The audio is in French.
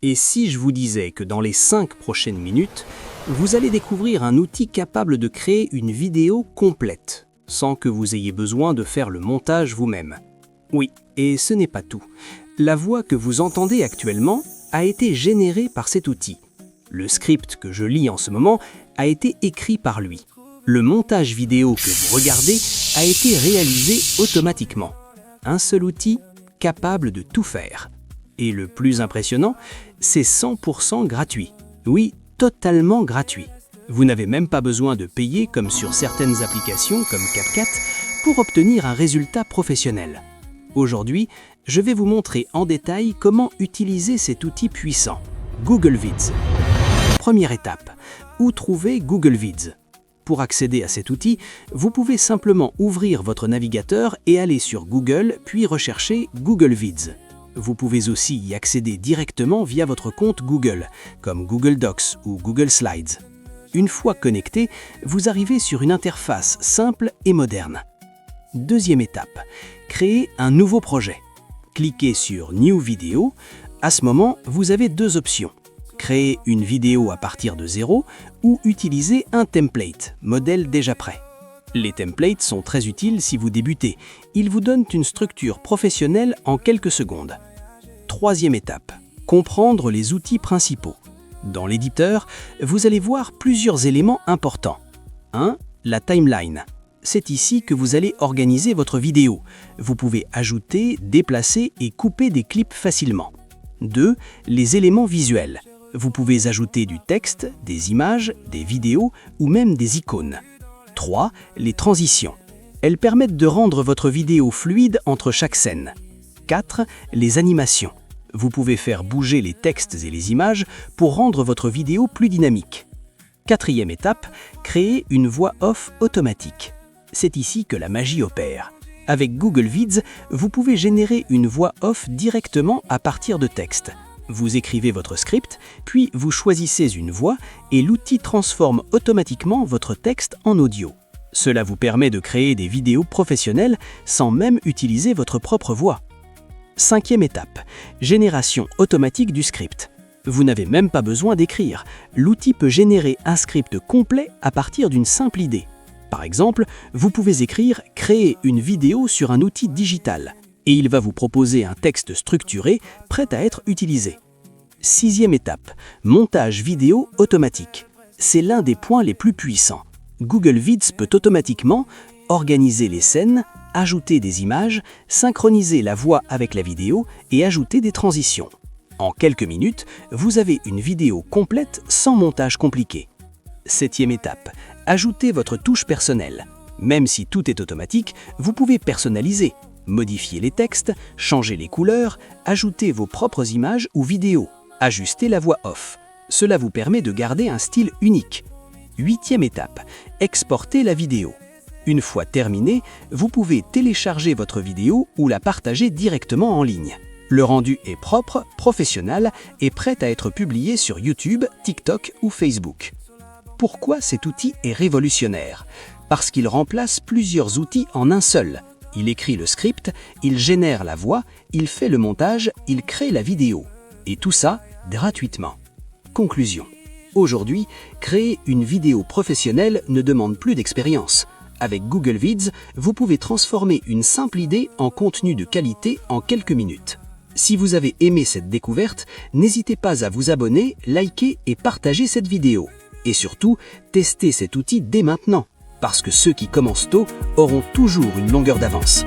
Et si je vous disais que dans les 5 prochaines minutes, vous allez découvrir un outil capable de créer une vidéo complète, sans que vous ayez besoin de faire le montage vous-même. Oui, et ce n'est pas tout. La voix que vous entendez actuellement a été générée par cet outil. Le script que je lis en ce moment a été écrit par lui. Le montage vidéo que vous regardez a été réalisé automatiquement. Un seul outil capable de tout faire. Et le plus impressionnant, c'est 100% gratuit. Oui, totalement gratuit. Vous n'avez même pas besoin de payer comme sur certaines applications comme CapCut pour obtenir un résultat professionnel. Aujourd'hui, je vais vous montrer en détail comment utiliser cet outil puissant, Google Vids. Première étape, où trouver Google Vids? Pour accéder à cet outil, vous pouvez simplement ouvrir votre navigateur et aller sur Google, puis rechercher Google Vids. Vous pouvez aussi y accéder directement via votre compte Google, comme Google Docs ou Google Slides. Une fois connecté, vous arrivez sur une interface simple et moderne. Deuxième étape, créer un nouveau projet. Cliquez sur New Video. À ce moment, vous avez deux options. Créer une vidéo à partir de zéro ou utiliser un template, modèle déjà prêt. Les templates sont très utiles si vous débutez. Ils vous donnent une structure professionnelle en quelques secondes. Troisième étape, comprendre les outils principaux. Dans l'éditeur, vous allez voir plusieurs éléments importants. 1. La timeline. C'est ici que vous allez organiser votre vidéo. Vous pouvez ajouter, déplacer et couper des clips facilement. 2. Les éléments visuels. Vous pouvez ajouter du texte, des images, des vidéos ou même des icônes. 3. Les transitions. Elles permettent de rendre votre vidéo fluide entre chaque scène. 4. Les animations. Vous pouvez faire bouger les textes et les images pour rendre votre vidéo plus dynamique. Quatrième étape, créer une voix off automatique. C'est ici que la magie opère. Avec Google Vids, vous pouvez générer une voix off directement à partir de texte. Vous écrivez votre script, puis vous choisissez une voix et l'outil transforme automatiquement votre texte en audio. Cela vous permet de créer des vidéos professionnelles sans même utiliser votre propre voix. Cinquième étape, génération automatique du script. Vous n'avez même pas besoin d'écrire. L'outil peut générer un script complet à partir d'une simple idée. Par exemple, vous pouvez écrire « Créer une vidéo sur un outil digital » et il va vous proposer un texte structuré prêt à être utilisé. Sixième étape, montage vidéo automatique. C'est l'un des points les plus puissants. Google Vids peut automatiquement organiser les scènes, ajouter des images, synchroniser la voix avec la vidéo et ajouter des transitions. En quelques minutes, vous avez une vidéo complète sans montage compliqué. Septième étape, ajoutez votre touche personnelle. Même si tout est automatique, vous pouvez personnaliser, modifier les textes, changer les couleurs, ajouter vos propres images ou vidéos, ajuster la voix off. Cela vous permet de garder un style unique. Huitième étape, exporter la vidéo. Une fois terminé, vous pouvez télécharger votre vidéo ou la partager directement en ligne. Le rendu est propre, professionnel et prêt à être publié sur YouTube, TikTok ou Facebook. Pourquoi cet outil est révolutionnaire? Parce qu'il remplace plusieurs outils en un seul. Il écrit le script, il génère la voix, il fait le montage, il crée la vidéo. Et tout ça gratuitement. Conclusion. Aujourd'hui, créer une vidéo professionnelle ne demande plus d'expérience. Avec Google Vids, vous pouvez transformer une simple idée en contenu de qualité en quelques minutes. Si vous avez aimé cette découverte, n'hésitez pas à vous abonner, liker et partager cette vidéo. Et surtout, testez cet outil dès maintenant, parce que ceux qui commencent tôt auront toujours une longueur d'avance.